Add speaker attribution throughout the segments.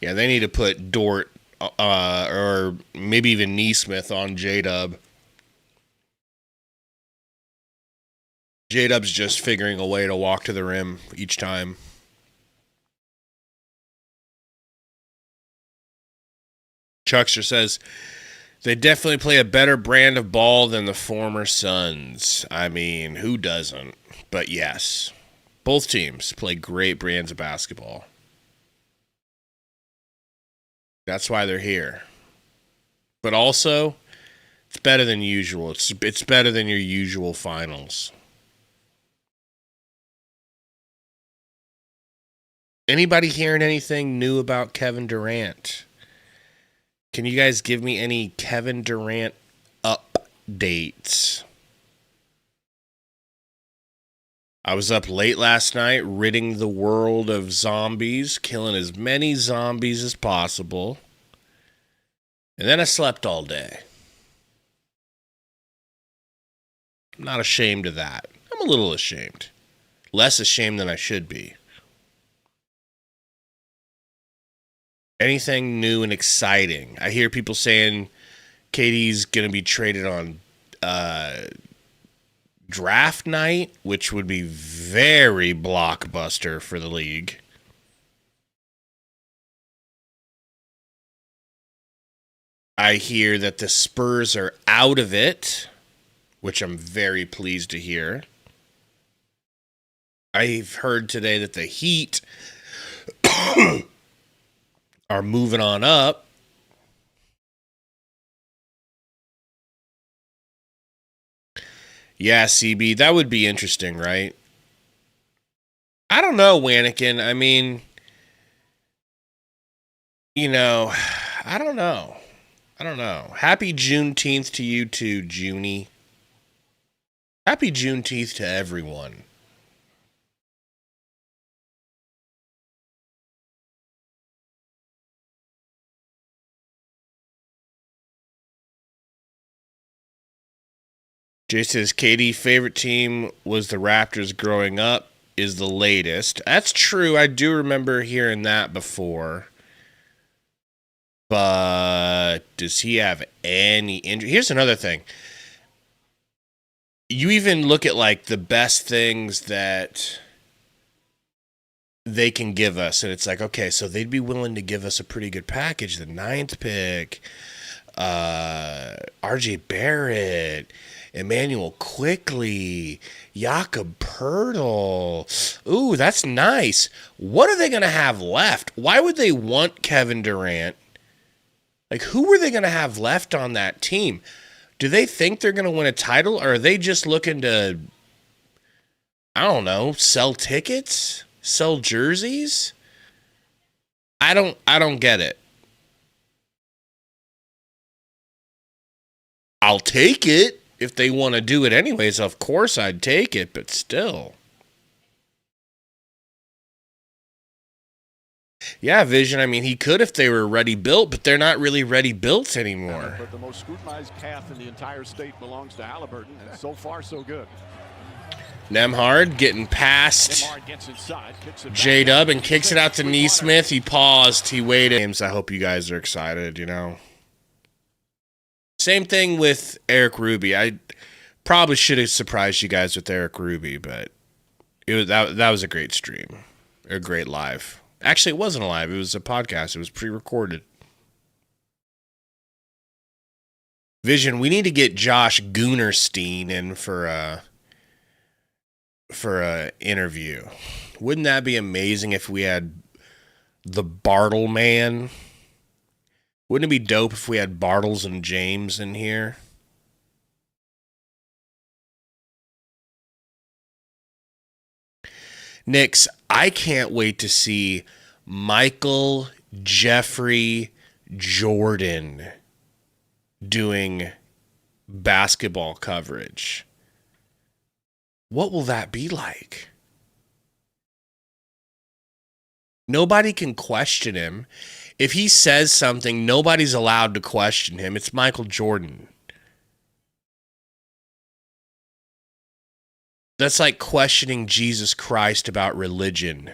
Speaker 1: Yeah, they need to put Dort or maybe even Neesmith on J-Dub. J-Dub's just figuring a way to walk to the rim each time. Chuckster says, they definitely play a better brand of ball than the former Suns. I mean, who doesn't? But yes, both teams play great brands of basketball. That's why they're here. But also, it's better than usual. It's better than your usual finals. Anybody hearing anything new about Kevin Durant? Can you guys give me any Kevin Durant updates? I was up late last night ridding the world of zombies, killing as many zombies as possible. And then I slept all day. I'm not ashamed of that. I'm a little ashamed. Less ashamed than I should be. Anything new and exciting? I hear people saying KD's going to be traded on draft night, which would be very blockbuster for the league. I hear that the Spurs are out of it, which I'm very pleased to hear. I've heard today that the Heat are moving on up. Yeah, CB, that would be interesting, right? I don't know, Wanikin. I mean, I don't know. Happy Juneteenth to you too, Junie. Happy Juneteenth to everyone. Jay says KD's favorite team was the Raptors growing up is the latest. That's true. I do remember hearing that before. But does he have any injury? Here's another thing. You even look at like the best things that they can give us, and it's like, okay, so they'd be willing to give us a pretty good package. The 9th pick, RJ Barrett, Emmanuel Quickly, Jakob Pertl. Ooh, that's nice. What are they going to have left? Why would they want Kevin Durant? Like, who were they going to have left on that team? Do they think they're going to win a title, or are they just looking to, I don't know, sell tickets? Sell jerseys? I don't get it. I'll take it if they want to do it anyways. Of course I'd take it, but still. Yeah, Vision. I mean, he could if they were ready built, but they're not really ready built anymore.
Speaker 2: But the most scrutinized calf in the entire state belongs to Halliburton, and so far so good.
Speaker 1: Nemhard getting past J-Dub and kicks it out to Neesmith. He paused. He waited. I hope you guys are excited, Same thing with Eric Ruby. I probably should have surprised you guys with Eric Ruby, but that was a great stream. A great live. Actually, it wasn't a live. It was a podcast. It was pre-recorded. Vision, we need to get Josh Goonerstein in for a interview. Wouldn't that be amazing if we had the Bartle man? Wouldn't it be dope if we had Bartles and James in here? Nix, I can't wait to see Michael Jeffrey Jordan doing basketball coverage. What will that be like? Nobody can question him. If he says something, nobody's allowed to question him. It's Michael Jordan. That's like questioning Jesus Christ about religion.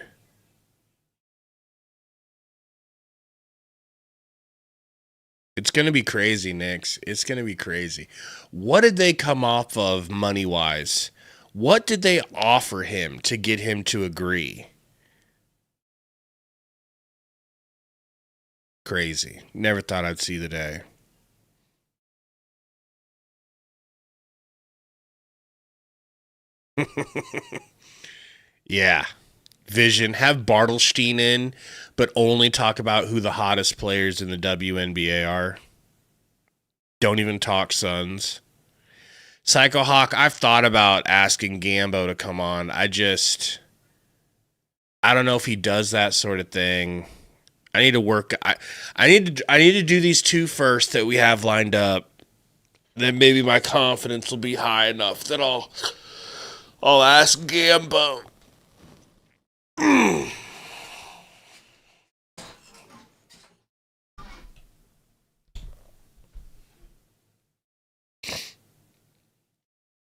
Speaker 1: It's going to be crazy, Knicks. It's going to be crazy. What did they come off of money-wise? What did they offer him to get him to agree? Crazy. Never thought I'd see the day. Yeah. Vision. Have Bartlestein in, but only talk about who the hottest players in the WNBA are. Don't even talk Suns. Psycho Hawk, I've thought about asking Gambo to come on. I don't know if he does that sort of thing. I need to work. I need to do these two first that we have lined up. Then maybe my confidence will be high enough that I'll ask Gambo.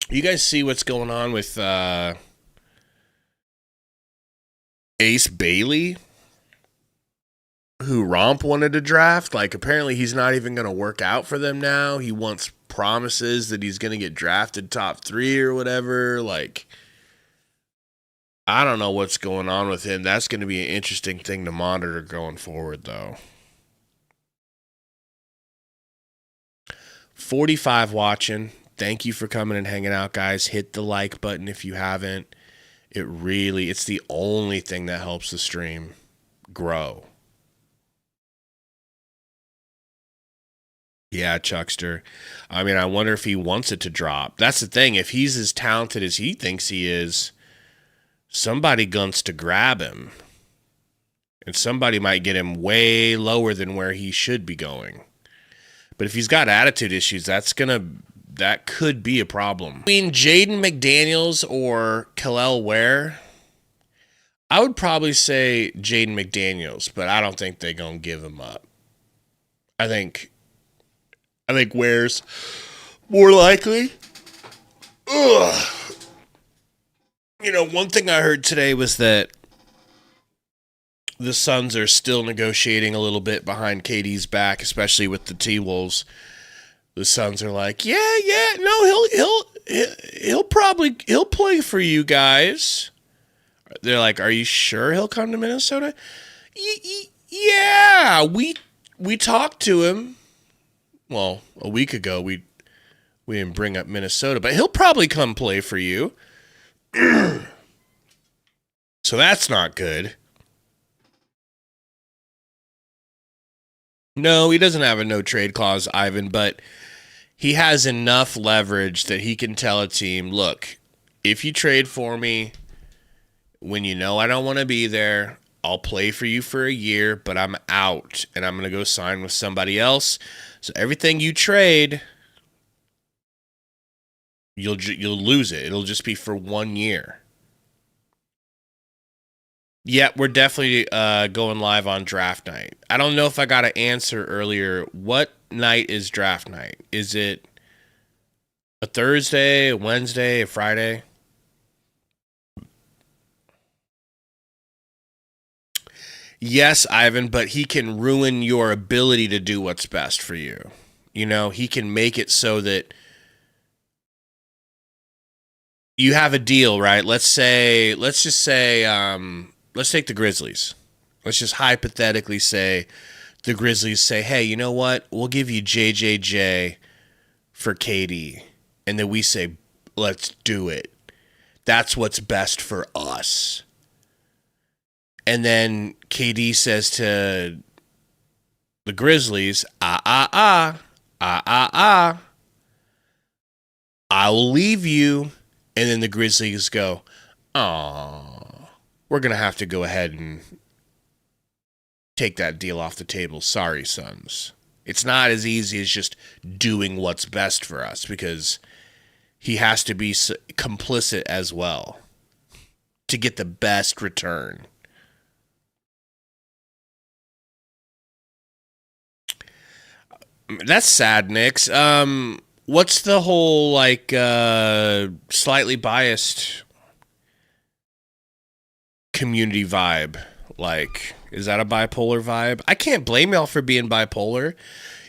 Speaker 1: You guys see what's going on with Ace Bailey, who Romp wanted to draft? Like, apparently he's not even going to work out for them now. He wants promises that he's going to get drafted top 3 or whatever. Like, I don't know what's going on with him. That's going to be an interesting thing to monitor going forward, though. 45 watching. Thank you for coming and hanging out, guys. Hit the like button if you haven't. It's the only thing that helps the stream grow. Yeah, Chuckster. I mean, I wonder if he wants it to drop. That's the thing. If he's as talented as he thinks he is, somebody guns to grab him. And somebody might get him way lower than where he should be going. But if he's got attitude issues, that could be a problem. Between Jaden McDaniels or Khalil Ware, I would probably say Jaden McDaniels, but I don't think they're going to give him up. I think Ware's more likely. Ugh. You know, one thing I heard today was that the Suns are still negotiating a little bit behind KD's back, especially with the T-Wolves. The Suns are like, no, he'll play for you guys. They're like, are you sure he'll come to Minnesota? Yeah, we talked to him. Well, a week ago we didn't bring up Minnesota, but he'll probably come play for you. So that's not good. No, he doesn't have a no trade clause, Ivan, but he has enough leverage that he can tell a team, look, if you trade for me, when you know I don't want to be there, I'll play for you for a year, but I'm out, and I'm going to go sign with somebody else. So everything you trade, you'll lose it. It'll just be for 1 year. Yeah, we're definitely going live on draft night. I don't know if I got an answer earlier. What night is draft night? Is it a Thursday, a Wednesday, a Friday? Yes, Ivan, but he can ruin your ability to do what's best for you. You know, he can make it so that you have a deal, right? Let's take the Grizzlies. Let's just hypothetically say the Grizzlies say, hey, you know what? We'll give you JJJ for KD. And then we say, let's do it. That's what's best for us. And then KD says to the Grizzlies, I will leave you. And then the Grizzlies go, oh, we're going to have to go ahead and take that deal off the table. Sorry, Suns. It's not as easy as just doing what's best for us because he has to be complicit as well to get the best return. That's sad, Knicks. What's the whole, slightly biased community vibe? Like, is that a bipolar vibe? I can't blame y'all for being bipolar.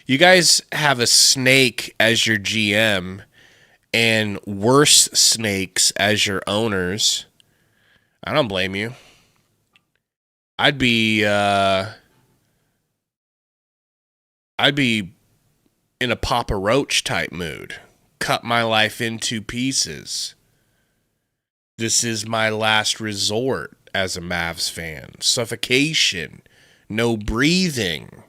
Speaker 1: You guys have a snake as your GM and worse snakes as your owners. I don't blame you. I'd be in a Papa Roach type mood. Cut my life into pieces. This is my last resort as a Mavs fan. Suffocation. No breathing.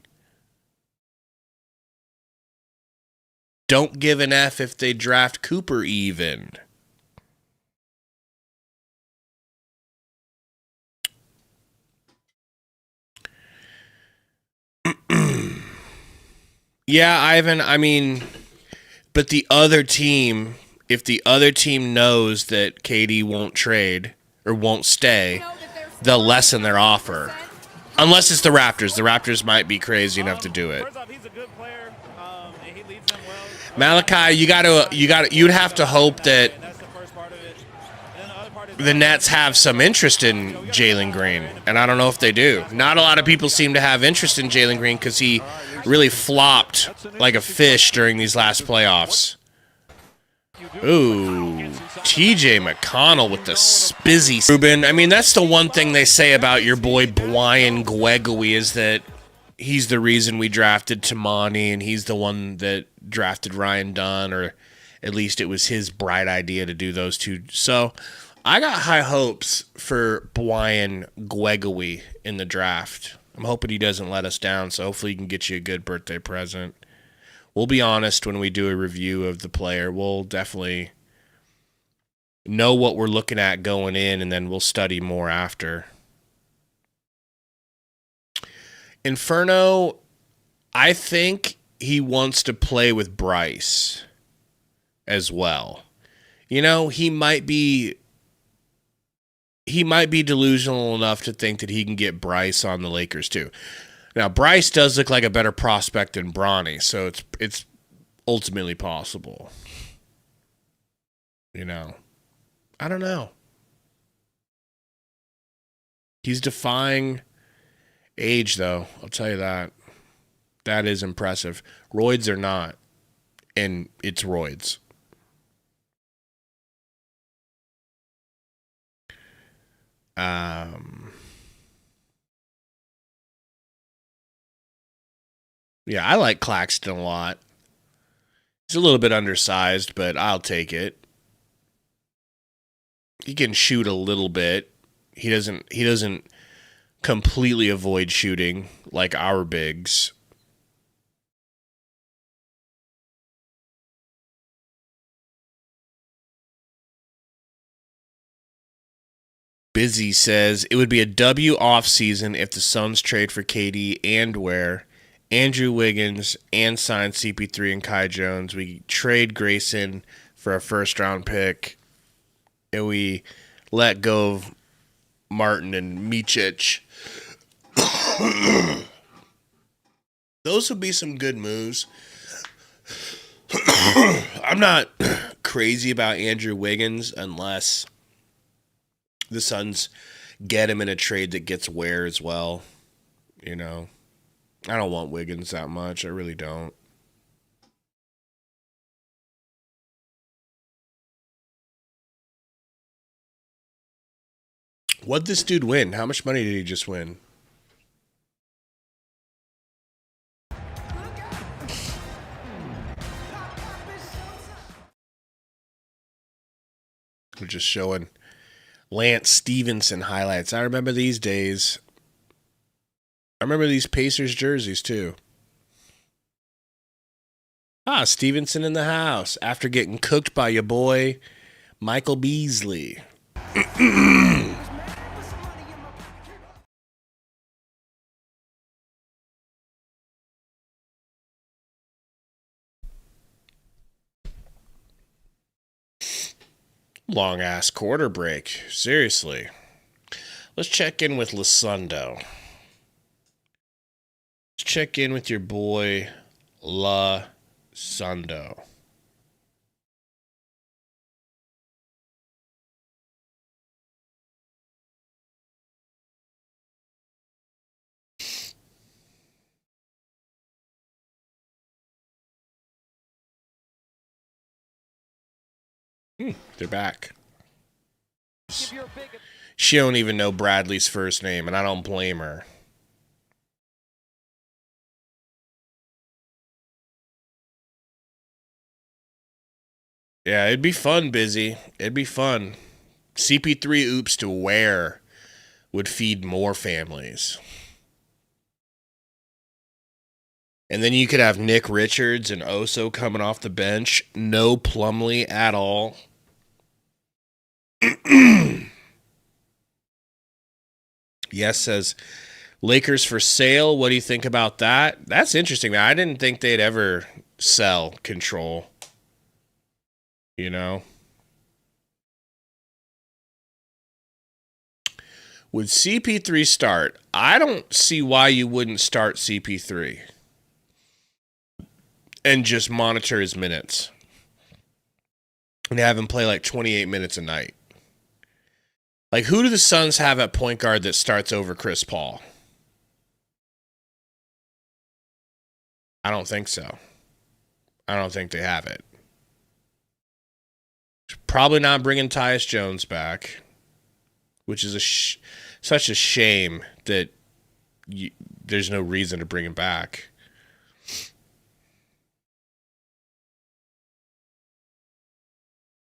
Speaker 1: Don't give an F if they draft Cooper even. Yeah, Ivan, I mean, but the other team, if the other team knows that KD won't trade or won't stay, they'll lessen their offer. Unless it's the Raptors. The Raptors might be crazy enough to do it. Malachi, you'd have to hope that the Nets have some interest in Jalen Green, and I don't know if they do. Not a lot of people seem to have interest in Jalen Green because he really flopped like a fish during these last playoffs. Ooh, TJ McConnell with the spizzy. Ruben, I mean, that's the one thing they say about your boy Brian Guegawi is that he's the reason we drafted Tamani, and he's the one that drafted Ryan Dunn, or at least it was his bright idea to do those two. So I got high hopes for Brian Guegawi in the draft. I'm hoping he doesn't let us down, so hopefully he can get you a good birthday present. We'll be honest when we do a review of the player. We'll definitely know what we're looking at going in, and then we'll study more after. Inferno, I think he wants to play with Bryce as well. You know, he might be delusional enough to think that he can get Bryce on the Lakers too. Now, Bryce does look like a better prospect than Bronny, so it's ultimately possible. You know, I don't know. He's defying age, though. I'll tell you that. That is impressive. Roids are not, and it's roids. Yeah, I like Claxton a lot. He's a little bit undersized, but I'll take it. He can shoot a little bit. He doesn't completely avoid shooting like our bigs. Busy says it would be a W off season if the Suns trade for KD and Ware, Andrew Wiggins, and sign CP3 and Kai Jones. We trade Grayson for a first-round pick, and we let go of Martin and Micic. Those would be some good moves. I'm not crazy about Andrew Wiggins unless the Suns get him in a trade that gets Ware as well. You know, I don't want Wiggins that much. I really don't. What'd this dude win? How much money did he just win? We're just showing Lance Stevenson highlights. I remember these days. I remember these Pacers jerseys too. Stevenson in the house after getting cooked by your boy Michael Beasley. Long ass quarter break. Seriously. Let's check in with Sundo. Let's check in with your boy Sundo. They're back. She don't even know Bradley's first name, and I don't blame her. Yeah, it'd be fun, Busy. It'd be fun. CP3 oops to wear would feed more families. And then you could have Nick Richards and Oso coming off the bench. No Plumlee at all. Yes says, Lakers for sale. What do you think about that? That's interesting, man. I didn't think they'd ever sell Control. You know? Would CP3 start? I don't see why you wouldn't start CP3 and just monitor his minutes and have him play like 28 minutes a night. Like, who do the Suns have at point guard that starts over Chris Paul? I don't think so. I don't think they have it. Probably not bringing Tyus Jones back, which is such a shame that there's no reason to bring him back.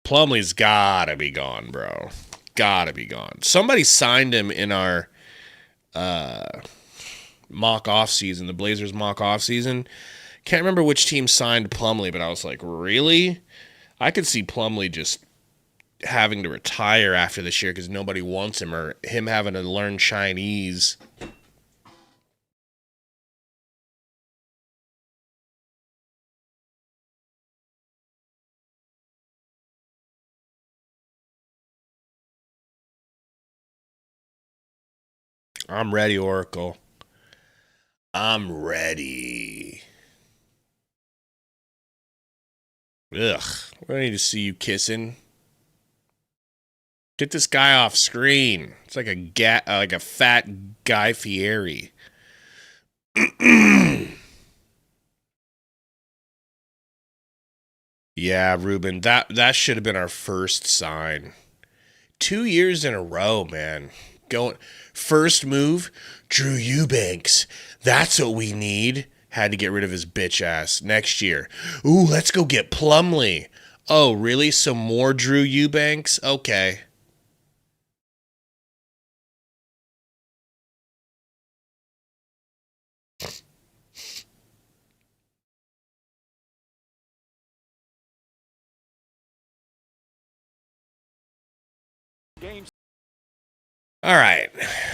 Speaker 1: Plumlee's gotta be gone, bro. Gotta be gone. Somebody signed him in our mock off season, the Blazers mock off season. Can't remember which team signed Plumlee, but I was like, really? I could see Plumlee just having to retire after this year because nobody wants him, or him having to learn Chinese. I'm ready, Oracle. I'm ready. Ugh. I need to see you kissing. Get this guy off screen. It's like a fat Guy Fieri. Yeah, Ruben, that should have been our first sign. 2 years in a row, man. First move, Drew Eubanks. That's what we need. Had to get rid of his bitch ass. Next year, ooh, let's go get Plumlee. Oh, really? Some more Drew Eubanks? Okay. All right,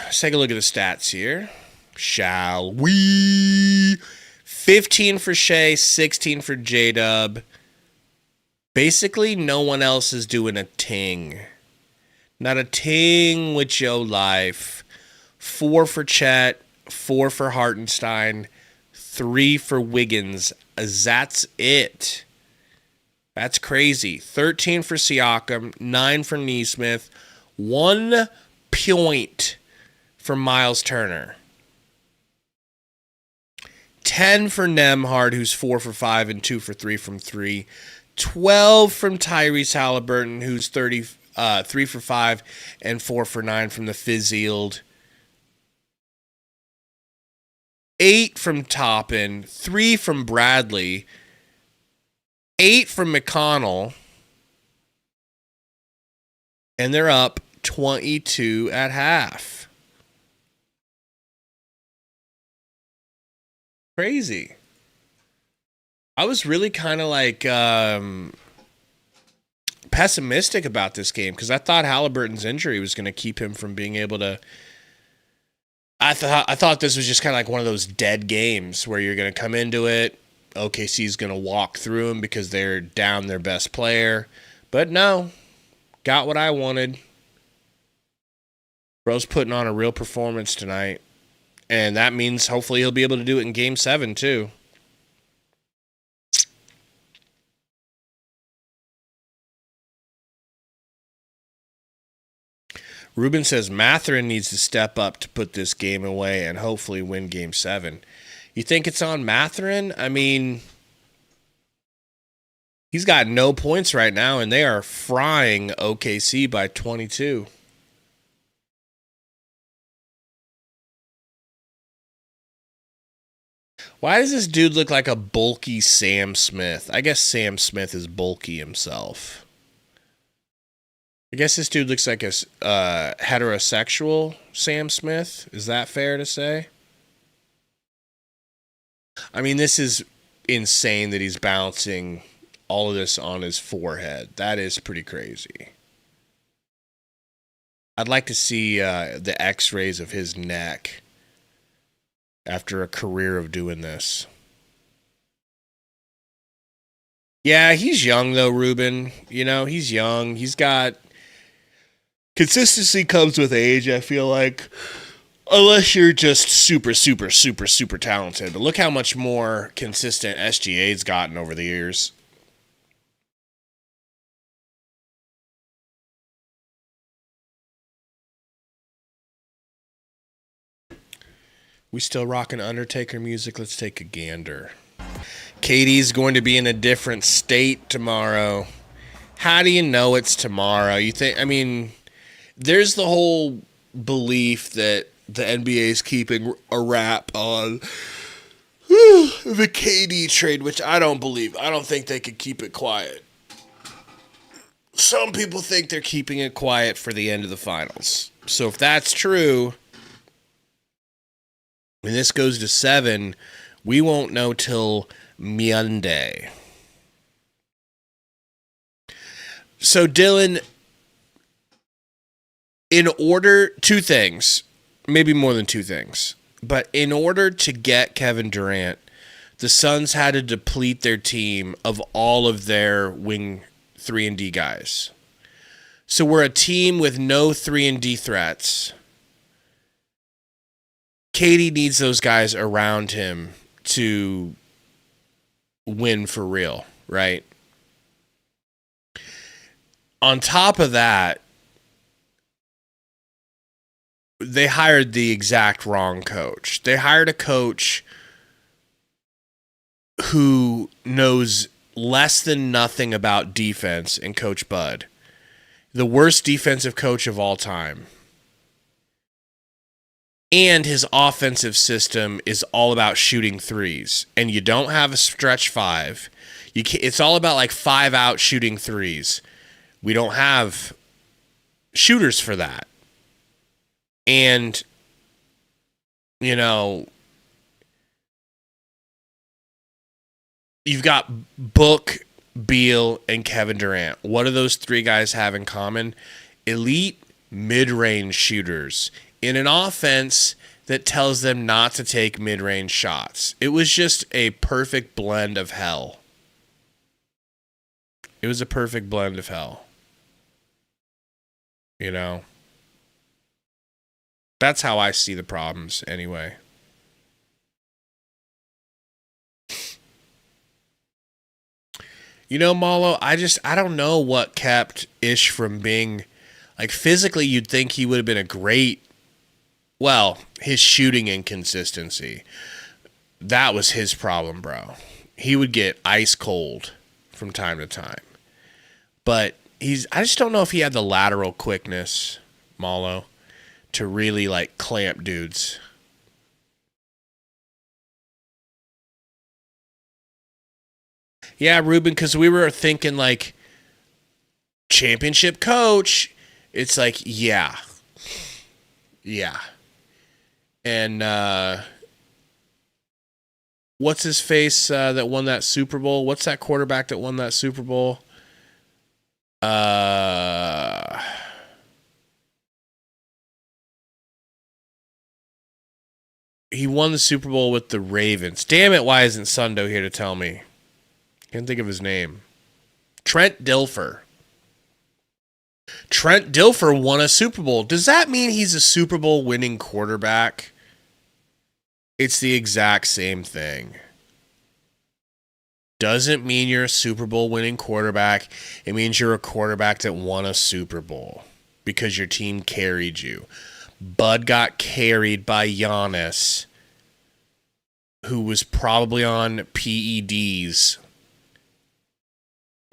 Speaker 1: let's take a look at the stats here. Shall we? 15 for Shea, 16 for J-Dub. Basically, no one else is doing a ting. Not a ting with your life. 4 for Chet, 4 for Hartenstein, 3 for Wiggins. That's it. That's crazy. 13 for Siakam, 9 for Nesmith, 1 point for Miles Turner. 10 for Nembhard, who's 4 for 5 and 2 for 3 from 3. 12 from Tyrese Halliburton, who's 3 for 5 and 4 for 9 from the Fizzled. 8 from Toppin, 3 from Bradley, 8 from McConnell, and they're up 22 at half. Crazy. I was really kind of like pessimistic about this game because I thought Halliburton's injury was going to keep him from being able to. I thought this was just kind of like one of those dead games where you're going to come into it, OKC's going to walk through them because they're down their best player. But no, got what I wanted. Bro's putting on a real performance tonight. And that means hopefully he'll be able to do it in Game 7 too. Ruben says Mathurin needs to step up to put this game away and hopefully win Game 7. You think it's on Mathurin? I mean, He's got no points right now, and they are frying OKC by 22. Why does this dude look like a bulky Sam Smith? I guess Sam Smith is bulky himself. I guess this dude looks like a heterosexual Sam Smith. Is that fair to say? I mean, this is insane that he's bouncing all of this on his forehead. That is pretty crazy. I'd like to see the x-rays of his neck after a career of doing this. Yeah, he's young though, Ruben. You know, he's young. He's got... Consistency comes with age, I feel like. Unless you're just super, super, super, super talented. But look how much more consistent SGA's gotten over the years. We still rocking Undertaker music? Let's take a gander. Katie's going to be in a different state tomorrow. How do you know it's tomorrow? You think, I mean, there's the whole belief that the NBA is keeping a wrap on the KD trade, which I don't believe. I don't think they could keep it quiet. Some people think they're keeping it quiet for the end of the finals. So if that's true, when this goes to 7, we won't know till Monday. So Dylan, in order, 2 things, maybe more than 2 things, but in order to get Kevin Durant, the Suns had to deplete their team of all of their wing 3-and-D guys. So we're a team with no 3-and-D threats. Katie needs those guys around him to win for real, right? On top of that, they hired the exact wrong coach. They hired a coach who knows less than nothing about defense in Coach Bud. The worst defensive coach of all time. And his offensive system is all about shooting threes. And you don't have a stretch 5. It's all about like 5-out shooting threes. We don't have shooters for that. And, you know, you've got Book, Beal, and Kevin Durant. What do those 3 guys have in common? Elite mid-range shooters in an offense that tells them not to take mid-range shots. It was just a perfect blend of hell. It was a perfect blend of hell. You know? That's how I see the problems anyway. You know, Malo, I don't know what kept Ish from being, like, physically you'd think he would have been a great, well, his shooting inconsistency. That was his problem, bro. He would get ice cold from time to time. But I just don't know if he had the lateral quickness, Malo, to really, like, clamp dudes. Yeah, Ruben, because we were thinking, like, championship coach. It's like, yeah. Yeah. And what's his face that won that Super Bowl? What's that quarterback that won that Super Bowl? He won the Super Bowl with the Ravens. Damn it, why isn't Sundo here to tell me? Can't think of his name. Trent Dilfer. Trent Dilfer won a Super Bowl. Does that mean he's a Super Bowl winning quarterback? It's the exact same thing. Doesn't mean you're a Super Bowl winning quarterback. It means you're a quarterback that won a Super Bowl because your team carried you. Bud got carried by Giannis, who was probably on PEDs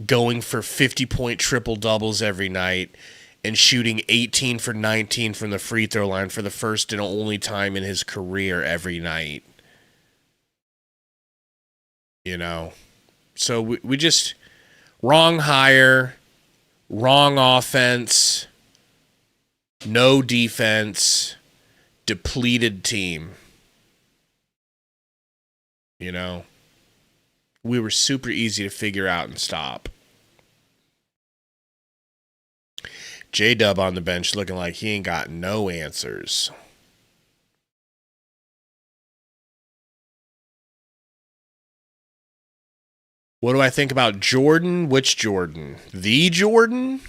Speaker 1: going for 50-point triple-doubles every night and shooting 18 for 19 from the free throw line for the first and only time in his career every night. You know? So we just... Wrong hire, wrong offense, no defense, depleted team. You know? We were super easy to figure out and stop. J-Dub on the bench looking like he ain't got no answers. What do I think about Jordan? Which Jordan? The Jordan?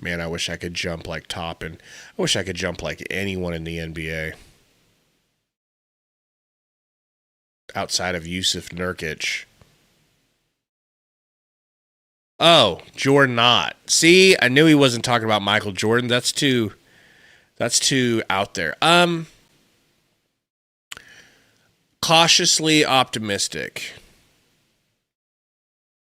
Speaker 1: Man, I wish I could jump like Toppin. I wish I could jump like anyone in the NBA. Outside of Yusuf Nurkic. Oh, Jordan Ott. See, I knew he wasn't talking about Michael Jordan. That's too out there. Cautiously optimistic.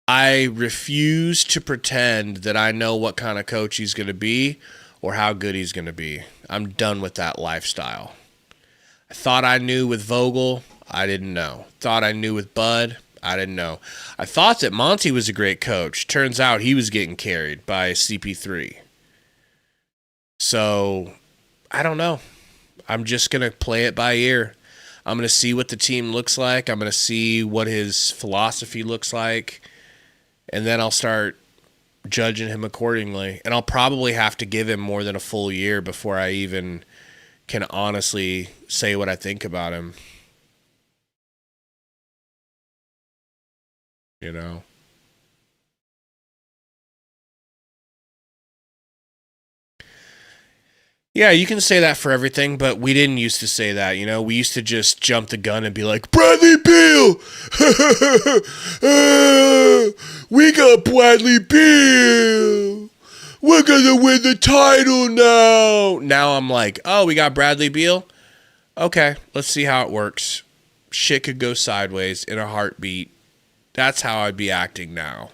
Speaker 1: I refuse to pretend that I know what kind of coach he's going to be or how good he's going to be. I'm done with that lifestyle. I thought I knew with Vogel. I didn't know. Thought I knew with Bud. I didn't know. I thought that Monty was a great coach. Turns out he was getting carried by CP3. So, I don't know. I'm just going to play it by ear. I'm going to see what the team looks like. I'm going to see what his philosophy looks like. And then I'll start judging him accordingly. And I'll probably have to give him more than a full year before I even can honestly say what I think about him. You know? Yeah, you can say that for everything, but we didn't used to say that, you know? We used to just jump the gun and be like, Bradley Beal! We got Bradley Beal! We're gonna win the title now! Now I'm like, oh, we got Bradley Beal? Okay, let's see how it works. Shit could go sideways in a heartbeat. That's how I'd be acting now.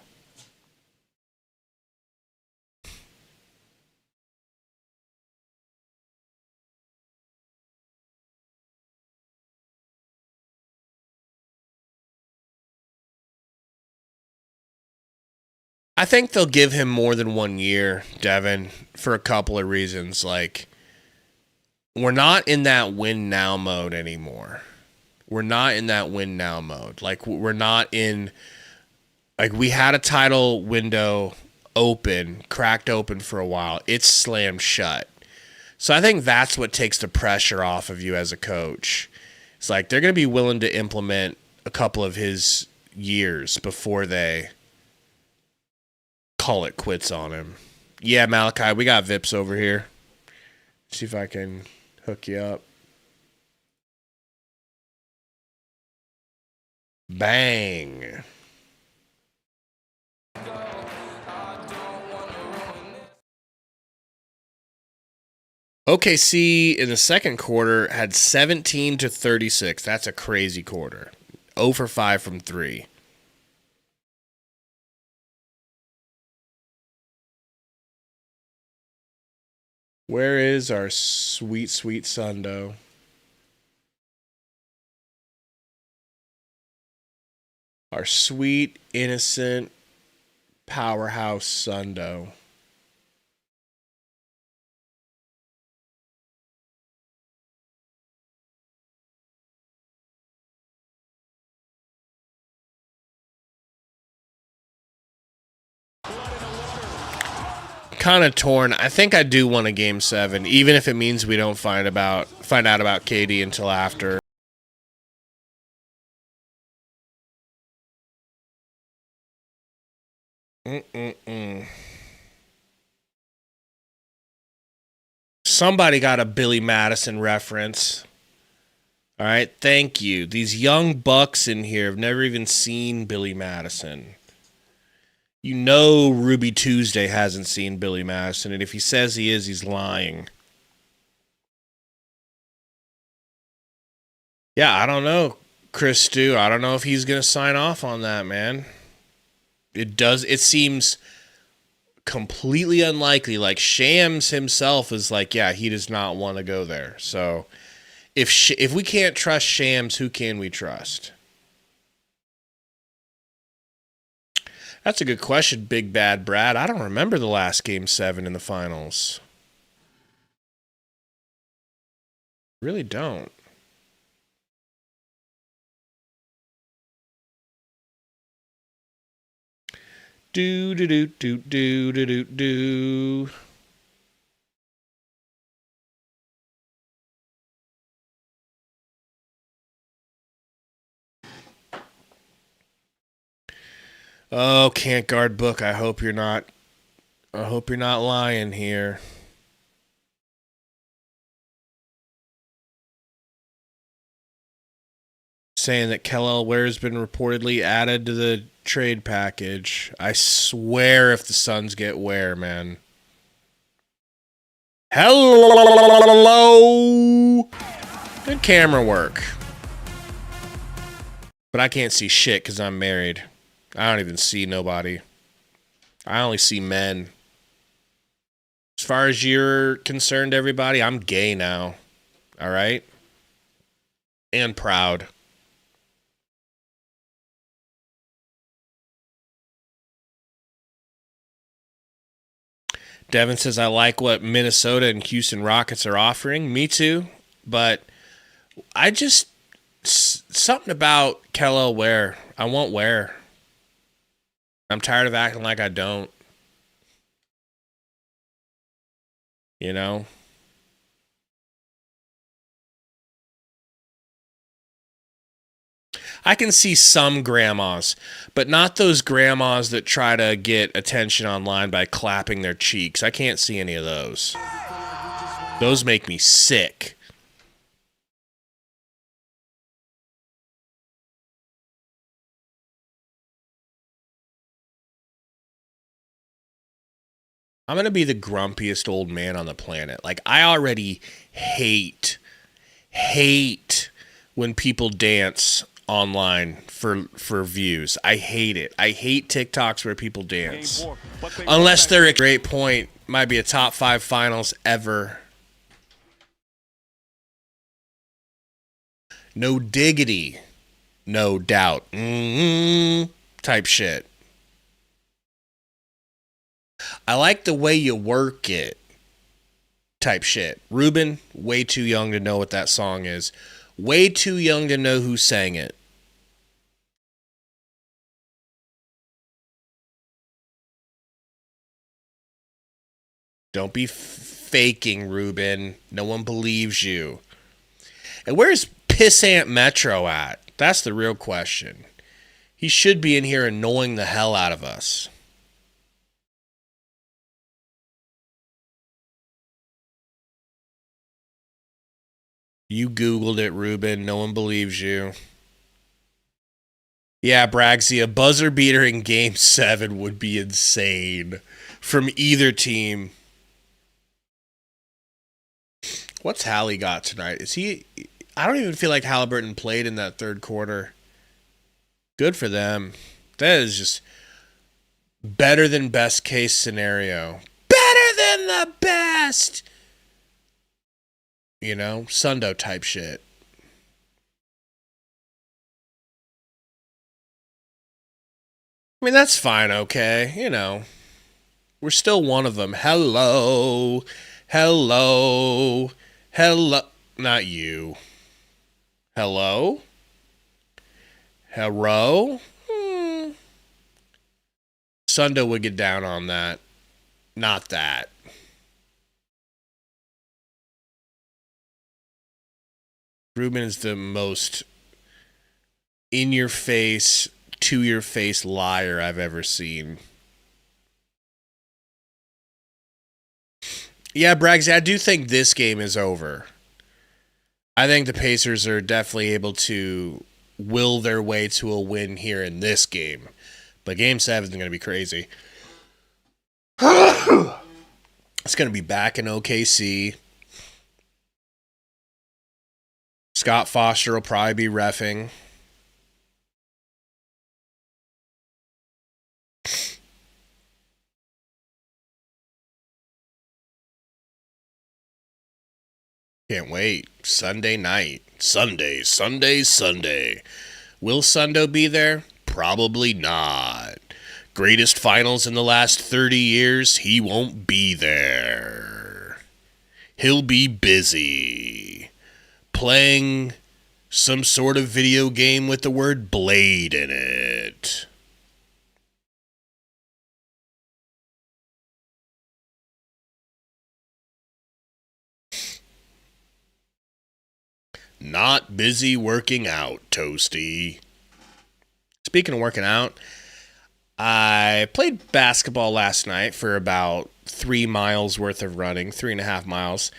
Speaker 1: I think they'll give him more than 1 year, Devin, for a couple of reasons. Like, we're not in that win now mode anymore. We're not in that win now mode. Like, we're not in... Like, we had a title window open, cracked open for a while. It's slammed shut. So I think that's what takes the pressure off of you as a coach. It's like they're going to be willing to implement a couple of his years before they call it quits on him. Yeah, Malachi, we got Vips over here. See if I can hook you up. Bang. OKC in the second quarter had 17 to 36. That's a crazy quarter. 0 for 5 from 3. Where is our sweet, sweet Sundo? Our sweet, innocent, powerhouse Sundo. Kind of torn. I think I do want a game 7, even if it means we don't find out about KD until after. Somebody got a Billy Madison reference. All right, thank you. These young bucks in here have never even seen Billy Madison. You know Ruby Tuesday hasn't seen Billy Madison, and if he says he is, he's lying. Yeah, I don't know, Chris Stu. I don't know if he's going to sign off on that, man. It seems completely unlikely. Like Shams himself is like, yeah, he does not want to go there. So if we can't trust Shams, who can we trust? That's a good question, Big Bad Brad. I don't remember the last Game 7 in the finals. Really don't. Do do do do do do do do. Oh, can't guard book. I hope you're not lying here. Saying that Kellel Ware's been reportedly added to the trade package. I swear if the Suns get Ware, man. Hello! Good camera work. But I can't see shit because I'm married. I don't even see nobody. I only see men. As far as you're concerned, everybody, I'm gay now. All right? And proud. Devin says, I like what Minnesota and Houston Rockets are offering. Me too. But I just... Something about Kellel Ware. I want Ware. I'm tired of acting like I don't. You know? I can see some grandmas, but not those grandmas that try to get attention online by clapping their cheeks. I can't see any of those. Those make me sick. I'm going to be the grumpiest old man on the planet. Like, I already hate when people dance online for views. I hate it. I hate TikToks where people dance. Unless they're a great point. Might be a top 5 finals ever. No diggity. No doubt. Type shit. I like the way you work it. Type shit. Ruben, way too young to know what that song is. Way too young to know who sang it. Don't be faking, Ruben. No one believes you. And where's Pissant Metro at? That's the real question. He should be in here annoying the hell out of us. You Googled it, Ruben. No one believes you. Yeah, Bragsy, a buzzer beater in Game 7 would be insane from either team. What's Hallie got tonight? Is he... I don't even feel like Halliburton played in that third quarter. Good for them. That is just better than best case scenario. Better than the best! You know, Sundo type shit. I mean, that's fine, okay. You know, we're still one of them. Hello. Hello. Hello. Not you. Hello? Hello? Sundo would get down on that. Not that. Ruben is the most in-your-face, to-your-face liar I've ever seen. Yeah, Braggsy, I do think this game is over. I think the Pacers are definitely able to will their way to a win here in this game. But Game 7 is going to be crazy. It's going to be back in OKC. Scott Foster will probably be reffing. Can't wait. Sunday night. Sunday. Will Sundo be there? Probably not. Greatest finals in the last 30 years, he won't be there. He'll be busy playing some sort of video game with the word blade in it. Not busy working out, Toasty. Speaking of working out, I played basketball last night for about 3 miles worth of running, 3.5 miles.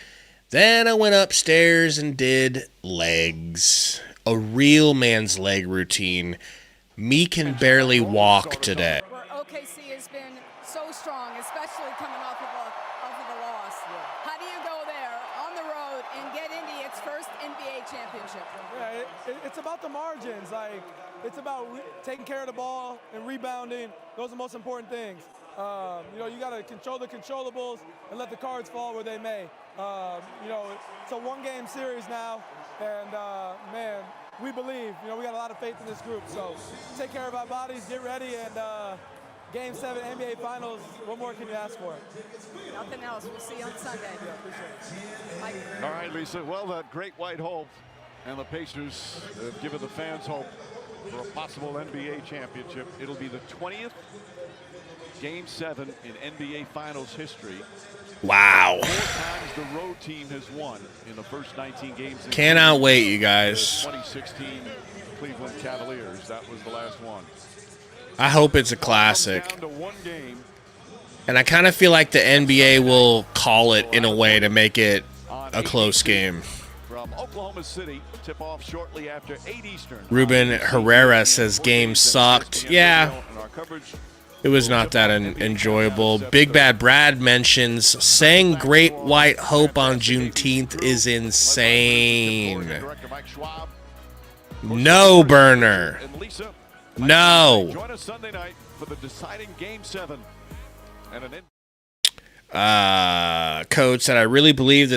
Speaker 1: Then I went upstairs and did legs. A real man's leg routine. Me can barely walk today.
Speaker 3: Where OKC has been so strong, especially coming off of the loss. How do you go there on the road and get into its first NBA championship?
Speaker 4: Yeah, it's about the margins. Like, it's about taking care of the ball and rebounding. Those are the most important things. You got to control the controllables and let the cards fall where they may. It's a one-game series now, and man, we believe. We got a lot of faith in this group. So take care of our bodies, get ready, and Game 7 NBA Finals. What more can you ask for?
Speaker 3: Nothing else. We'll see you on Sunday.
Speaker 4: Yeah, appreciate it.
Speaker 2: All right, Lisa. Well, that great white hope and the Pacers have given the fans hope for a possible NBA championship. It'll be the 20th Game 7 in NBA Finals history.
Speaker 1: Wow.
Speaker 2: 4 times the road team has won in the first 19 games.
Speaker 1: Cannot wait, you guys.
Speaker 2: 2016 Cleveland Cavaliers. That was the last one.
Speaker 1: I hope it's a classic.
Speaker 2: Down to 1 game.
Speaker 1: And I kind of feel like the NBA will call it in a way to make it a close game.
Speaker 2: From Oklahoma City, tip off shortly after 8 Eastern.
Speaker 1: Ruben Herrera says game sucked. Yeah, it was not that enjoyable. Big Bad Brad mentions saying Great White Hope on Juneteenth is insane. No, Burner. No.
Speaker 2: Join us Sunday night for the deciding Game 7.
Speaker 1: Coach said, I really believe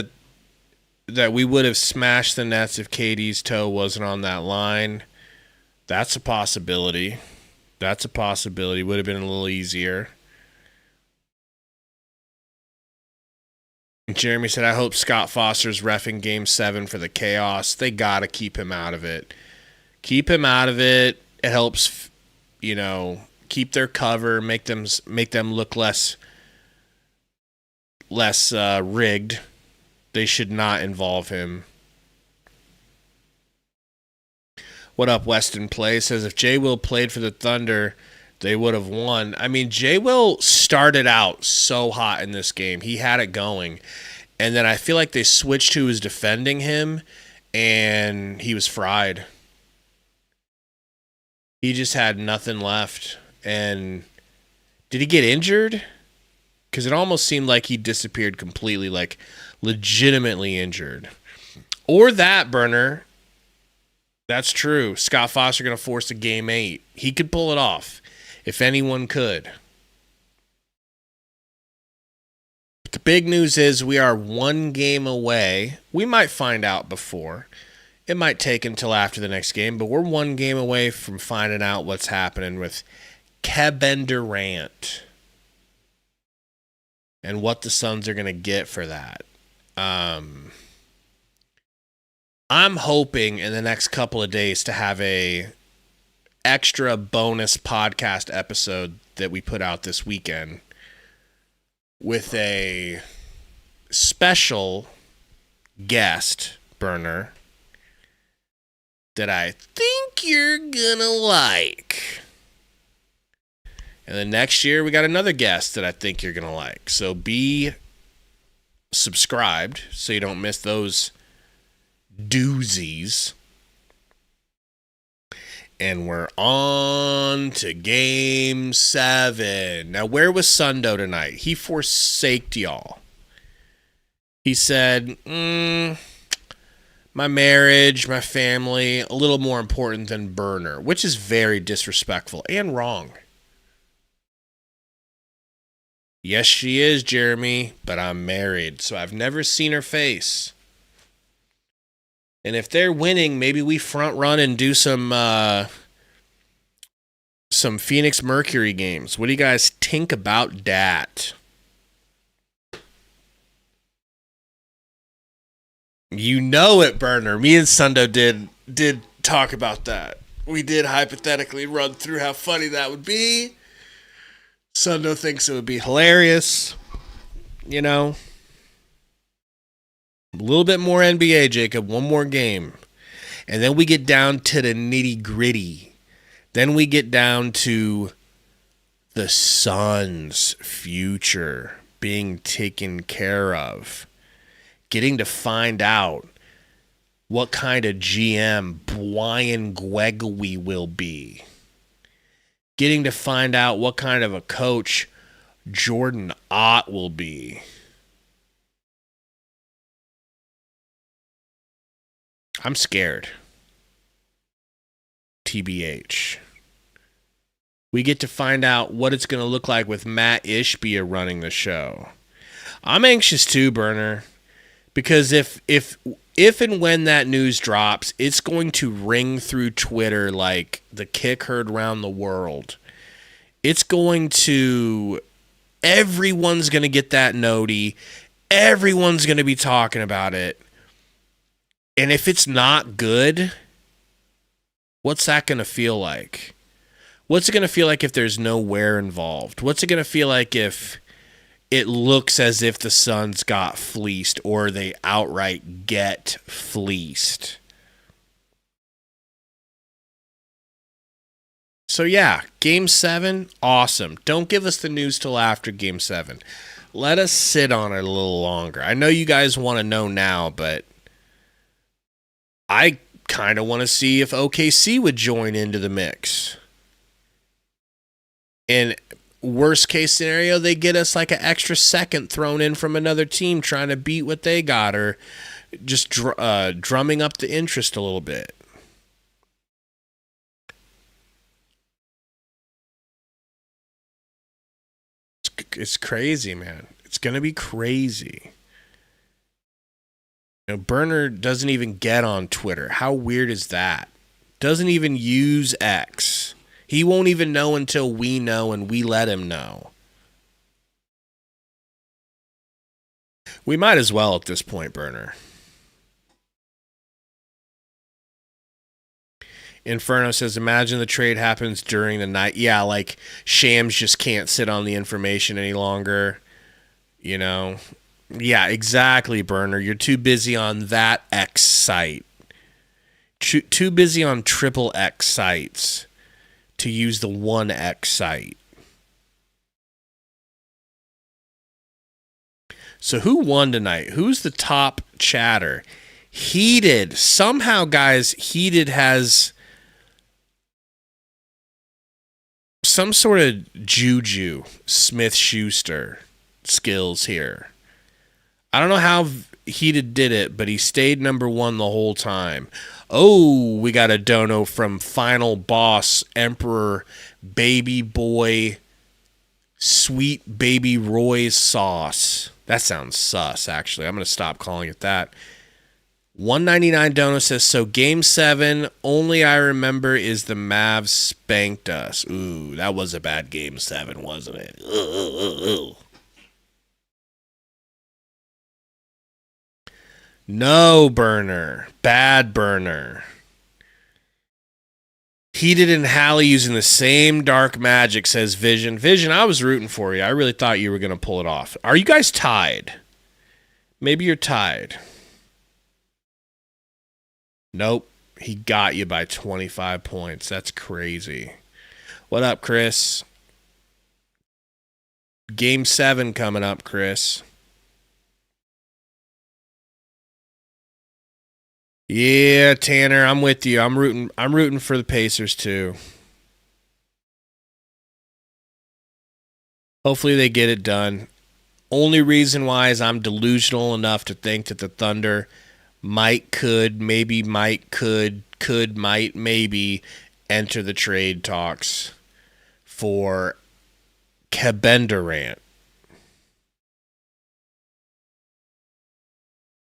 Speaker 1: that we would have smashed the Nets if KD's toe wasn't on that line. That's a possibility. Would have been a little easier. Jeremy said, I hope Scott Foster's reffing Game 7 for the chaos. They got to keep him out of it. Keep him out of it. It helps, keep their cover, make them look less rigged. They should not involve him. What up, Weston Play says if Jay Will played for the Thunder, they would have won. I mean, Jay Will started out so hot in this game. He had it going. And then I feel like they switched who was defending him, and he was fried. He just had nothing left. And did he get injured? Because it almost seemed like he disappeared completely, like legitimately injured. Or that, Burner. That's true. Scott Foster going to force a Game 8. He could pull it off, if anyone could. But the big news is we are 1 game away. We might find out before. It might take until after the next game, but we're 1 game away from finding out what's happening with Kevin Durant and what the Suns are going to get for that. I'm hoping in the next couple of days to have a extra bonus podcast episode that we put out this weekend with a special guest, Burner, that I think you're gonna like. And then next year we got another guest that I think you're gonna like. So be subscribed so you don't miss those doozies. And we're on to Game 7. Now, where was Sundo tonight? He forsaked y'all. He said, my marriage, my family, a little more important than Burner, which is very disrespectful and wrong. Yes, she is, Jeremy, but I'm married, so I've never seen her face. And if they're winning, maybe we front run and do some Phoenix Mercury games. What do you guys think about that? You know it, Burner. Me and Sundo did talk about that. We did hypothetically run through how funny that would be. Sundo thinks it would be hilarious. You know. A little bit more NBA, Jacob. One more game. And then we get down to the nitty-gritty. Then we get down to the Suns' future being taken care of. Getting to find out what kind of GM Brian Gregory will be. Getting to find out what kind of a coach Jordan Ott will be. I'm scared. TBH. We get to find out what it's going to look like with Matt Ishbia running the show. I'm anxious too, Burner. Because if and when that news drops, it's going to ring through Twitter like the kick heard around the world. It's going to... Everyone's going to get that notey. Everyone's going to be talking about it. And if it's not good, what's that going to feel like? What's it going to feel like if there's no wear involved? What's it going to feel like if it looks as if the Suns got fleeced or they outright get fleeced? So yeah, Game 7, awesome. Don't give us the news till after Game 7. Let us sit on it a little longer. I know you guys want to know now, but I kind of want to see if OKC would join into the mix. And worst case scenario, they get us like an extra second thrown in from another team trying to beat what they got, or just drumming up the interest a little bit. It's crazy, man. It's going to be crazy. You know, Burner doesn't even get on Twitter. How weird is that? Doesn't even use X. He won't even know until we know and we let him know. We might as well at this point, Burner. Inferno says, imagine the trade happens during the night. Yeah, like Shams just can't sit on the information any longer. You know? Yeah, exactly, Burner. You're too busy on that X site. Too busy on triple X sites to use the 1X site. So who won tonight? Who's the top chatter? Heated. Somehow, guys, Heated has some sort of Juju Smith-Schuster skills here. I don't know how Heated did it, but he stayed number one the whole time. Oh, we got a dono from Final Boss Emperor Baby Boy Sweet Baby Roy's Sauce. That sounds sus, actually. I'm going to stop calling it that. 199 dono says, so Game 7, only I remember is the Mavs spanked us. Ooh, that was a bad Game 7, wasn't it? Ooh. No, Burner. Bad Burner. Heated and Hallie using the same dark magic, says Vision. Vision, I was rooting for you. I really thought you were going to pull it off. Are you guys tied? Maybe you're tied. Nope. He got you by 25 points. That's crazy. What up, Chris? Game 7 coming up, Chris. Yeah, Tanner, I'm with you. I'm rooting for the Pacers too. Hopefully they get it done. Only reason why is I'm delusional enough to think that the Thunder might, could, maybe, might, could, might, maybe enter the trade talks for Kevin Durant.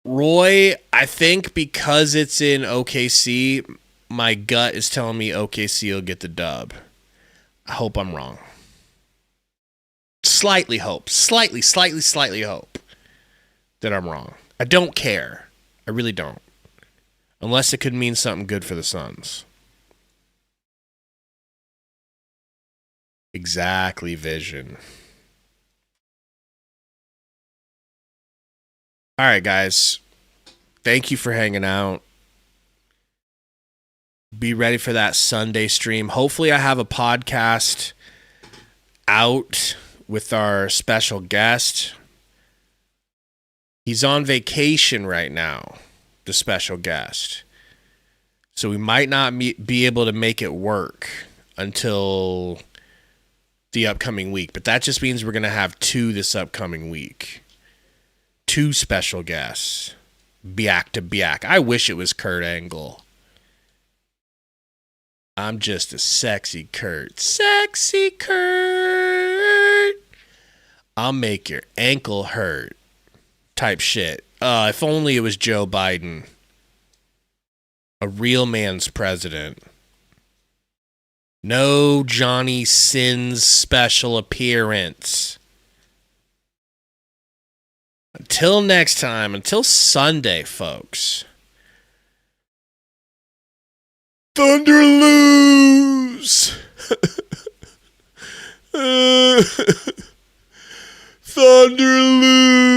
Speaker 1: Roy, I think because it's in OKC, my gut is telling me OKC will get the dub. I hope I'm wrong. Slightly hope that I'm wrong. I don't care. I really don't. Unless it could mean something good for the Suns. Exactly, Vision. All right, guys. Thank you for hanging out. Be ready for that Sunday stream. Hopefully, I have a podcast out with our special guest. He's on vacation right now, the special guest. So we might not be able to make it work until the upcoming week. But that just means we're going to have 2 this upcoming week. 2 special guests. Back to back. I wish it was Kurt Angle. I'm just a sexy Kurt. Sexy Kurt. I'll make your ankle hurt. Type shit. If only it was Joe Biden. A real man's president. No Johnny Sins special appearance. Until next time, until Sunday, folks. Thunder lose! Thunder lose!